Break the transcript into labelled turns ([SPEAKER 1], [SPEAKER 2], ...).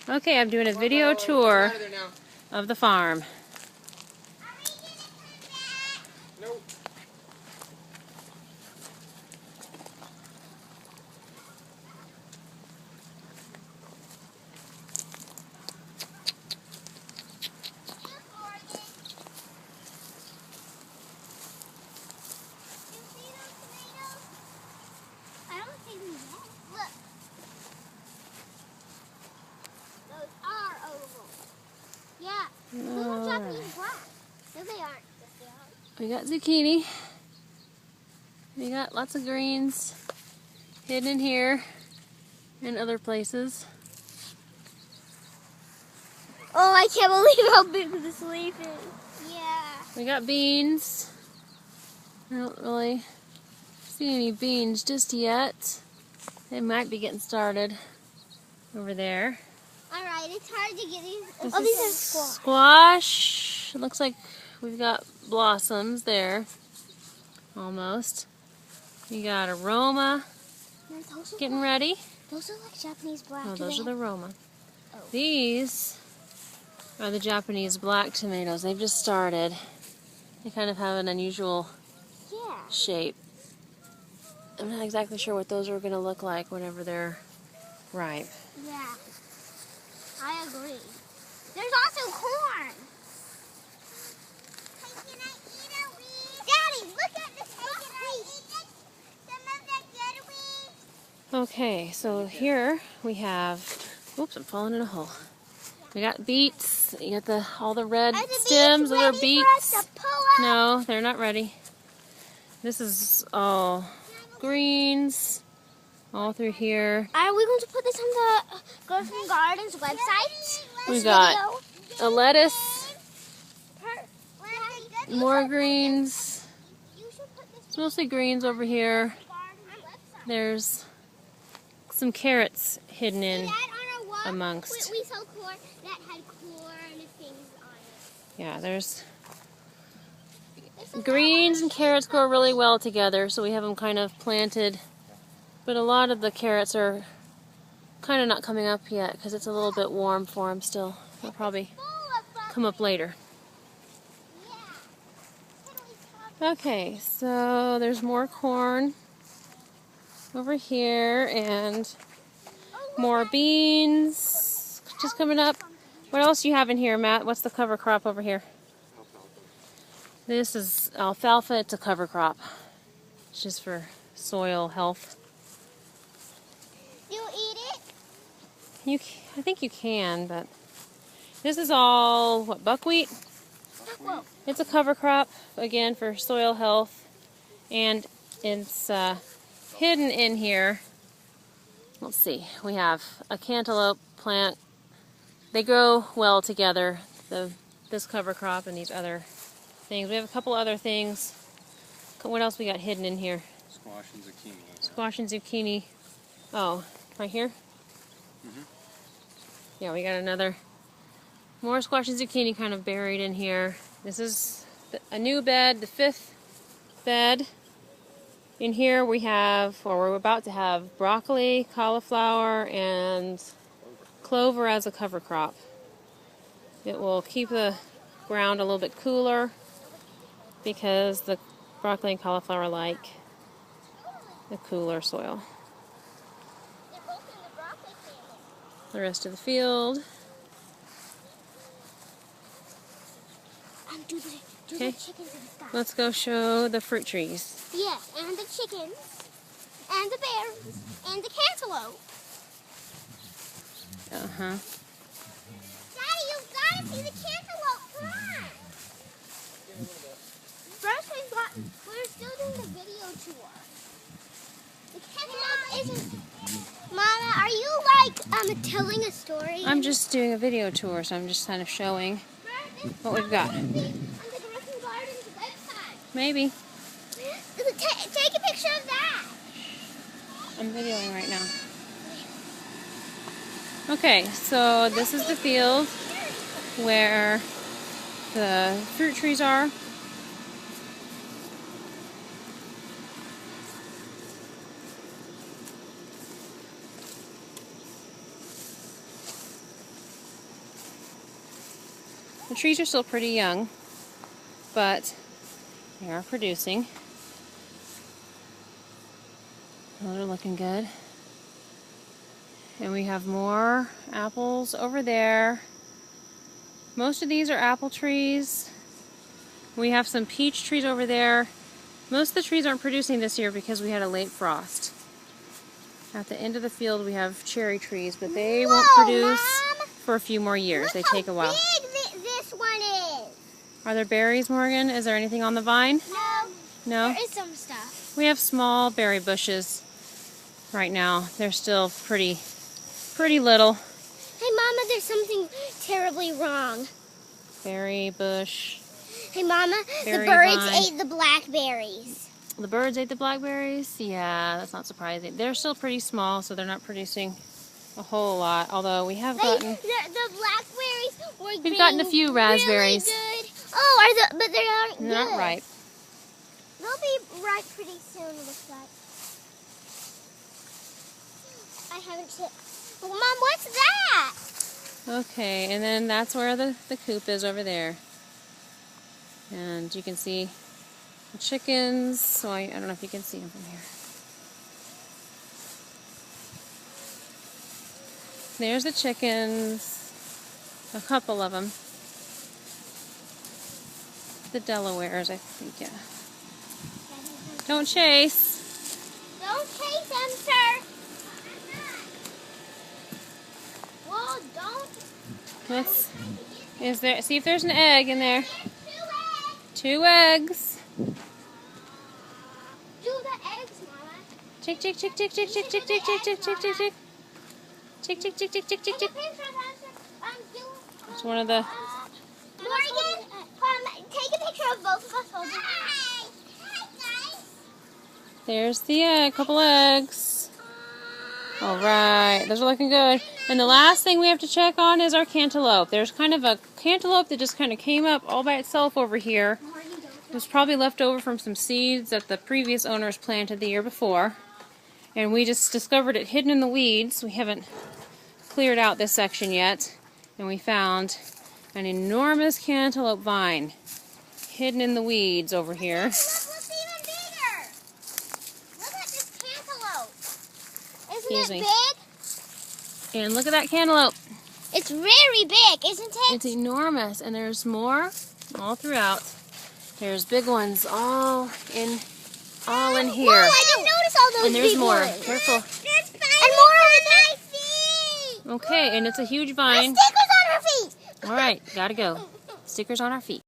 [SPEAKER 1] Okay, I'm doing a video tour of the farm.
[SPEAKER 2] Nope.
[SPEAKER 3] I don't see them yet. Look. Those are oval. Yeah. Those are Japanese black. No, they aren't. Yes, they are.
[SPEAKER 1] We got zucchini. We got lots of greens hidden in here and other places.
[SPEAKER 3] Oh, I can't believe how big this leaf is. Yeah.
[SPEAKER 1] We got beans. I don't really see any beans just yet. They might be getting started over there.
[SPEAKER 3] Alright, it's hard to get these.
[SPEAKER 1] This
[SPEAKER 3] Oh, these
[SPEAKER 1] is
[SPEAKER 3] are squash.
[SPEAKER 1] Squash. It looks like we've got blossoms there. Almost. We got aroma getting ready.
[SPEAKER 3] Those are like Japanese black.
[SPEAKER 1] Oh, those are the aroma.
[SPEAKER 3] Oh.
[SPEAKER 1] These are the Japanese black tomatoes. They've just started. They kind of have an unusual shape. I'm not exactly sure what those are going to look like whenever they're ripe.
[SPEAKER 3] Yeah, I agree. There's also corn. Can I eat a weed? Daddy, look at this buckwheat. Some of that dead weed.
[SPEAKER 1] Okay, so here we have, oops, I'm falling in a hole. We got beets. You got all the red stems. Those are beets. No, they're not ready. This is all greens all through here.
[SPEAKER 3] Are we going to put this on the Garden Gardens website?
[SPEAKER 1] We got a lettuce, more greens. It's mostly greens over here. There's some carrots hidden in amongst.
[SPEAKER 3] We saw corn that had corn things on it.
[SPEAKER 1] Yeah, there's greens and carrots grow really well together, so we have them kind of planted. But a lot of the carrots are kind of not coming up yet because it's a little bit warm for them still. They'll probably come up later. Okay, so there's more corn over here and more beans just coming up. What else do you have in here, Matt? What's the cover crop over here? This is alfalfa. It's a cover crop. It's just for soil health.
[SPEAKER 3] You eat it?
[SPEAKER 1] I think you can, but this is all, what, buckwheat? It's a cover crop, again, for soil health. And it's hidden in here. Let's see. We have a cantaloupe plant. They grow well together, this cover crop and these other things. We have a couple other things. What else we got hidden in here?
[SPEAKER 2] Squash and zucchini.
[SPEAKER 1] Squash and zucchini. Oh, right here?
[SPEAKER 2] Mm-hmm.
[SPEAKER 1] Yeah, we got more squash and zucchini kind of buried in here. This is a new bed, the 5th bed. In here we have, or we're about to have, broccoli, cauliflower, and clover as a cover crop. It will keep the ground a little bit cooler because the broccoli and cauliflower like the cooler soil. The rest of the field.
[SPEAKER 3] Do the chickens and stuff.
[SPEAKER 1] Let's go show the fruit trees.
[SPEAKER 3] Yeah, and the chickens, and the bears, and the cantaloupe.
[SPEAKER 1] Uh-huh.
[SPEAKER 3] Daddy, you've got to see the cantaloupe. Come on. First we're still doing the video tour. The cantaloupe isn't... Mama, are you like telling a story?
[SPEAKER 1] I'm just doing a video tour, so I'm just kind of showing what we've got.
[SPEAKER 3] On the Garden Gardens website.
[SPEAKER 1] Maybe.
[SPEAKER 3] Take a picture of that.
[SPEAKER 1] I'm videoing right now. Okay, so this is the field where the fruit trees are. The trees are still pretty young, but they are producing. Those are looking good. And we have more apples over there. Most of these are apple trees. We have some peach trees over there. Most of the trees aren't producing this year because we had a late frost. At the end of the field we have cherry trees, but they won't produce
[SPEAKER 3] Mom,
[SPEAKER 1] for a few more years. They take a while.
[SPEAKER 3] Look how big this one is.
[SPEAKER 1] Are there berries, Morgan? Is there anything on the vine?
[SPEAKER 3] No.
[SPEAKER 1] No?
[SPEAKER 3] There is some stuff.
[SPEAKER 1] We have small berry bushes right now. They're still pretty little.
[SPEAKER 3] Hey, Mama, there's something terribly wrong.
[SPEAKER 1] Berry bush.
[SPEAKER 3] Hey, Mama,
[SPEAKER 1] Berry
[SPEAKER 3] the birds
[SPEAKER 1] vine.
[SPEAKER 3] ate the blackberries.
[SPEAKER 1] The birds ate the blackberries? Yeah, that's not surprising. They're still pretty small, so they're not producing a whole lot. Although we have gotten...
[SPEAKER 3] The blackberries were
[SPEAKER 1] We've gotten a few raspberries.
[SPEAKER 3] Really good. Oh, but they aren't good.
[SPEAKER 1] Not ripe.
[SPEAKER 3] They'll be ripe pretty soon, it looks like. I haven't checked. Well, Mom, what's that?
[SPEAKER 1] Okay, and then that's where the coop is over there. And you can see the chickens. So I don't know if you can see them from here. There's the chickens. A couple of them. The Delawares, I think, yeah. Don't chase.
[SPEAKER 3] Don't chase them, sir. Well, don't.
[SPEAKER 1] See if there's an egg in there. 2 eggs.
[SPEAKER 3] Do the eggs, Mama.
[SPEAKER 1] Chick, chick, chick, chick, chick, chick, chick, chick, chick, chick, chick, chick, chick. Chick, chick, chick, chick, chick, chick, chick. It's one of the...
[SPEAKER 3] Morgan, take a picture of both of us holding hands. Hi, guys.
[SPEAKER 1] There's the egg, couple eggs. All right, those are looking good. And the last thing we have to check on is our cantaloupe. There's kind of a cantaloupe that just kind of came up all by itself over here. It was probably left over from some seeds that the previous owners planted the year before. And we just discovered it hidden in the weeds. We haven't cleared out this section yet. And we found an enormous cantaloupe vine hidden in the weeds over here.
[SPEAKER 3] What's even bigger? Look at this cantaloupe.
[SPEAKER 1] Excuse
[SPEAKER 3] Isn't
[SPEAKER 1] me.
[SPEAKER 3] it big?
[SPEAKER 1] And look at that cantaloupe.
[SPEAKER 3] It's very big, isn't it?
[SPEAKER 1] It's enormous, and there's more all throughout. There's big ones all in here.
[SPEAKER 3] Whoa, I didn't notice all those
[SPEAKER 1] And there's
[SPEAKER 3] big
[SPEAKER 1] more.
[SPEAKER 3] ones.
[SPEAKER 1] Careful.
[SPEAKER 3] And more over there.
[SPEAKER 1] Okay, and it's a huge
[SPEAKER 3] There's
[SPEAKER 1] vine.
[SPEAKER 3] stickers on her feet.
[SPEAKER 1] All right, gotta go. Stickers on our feet.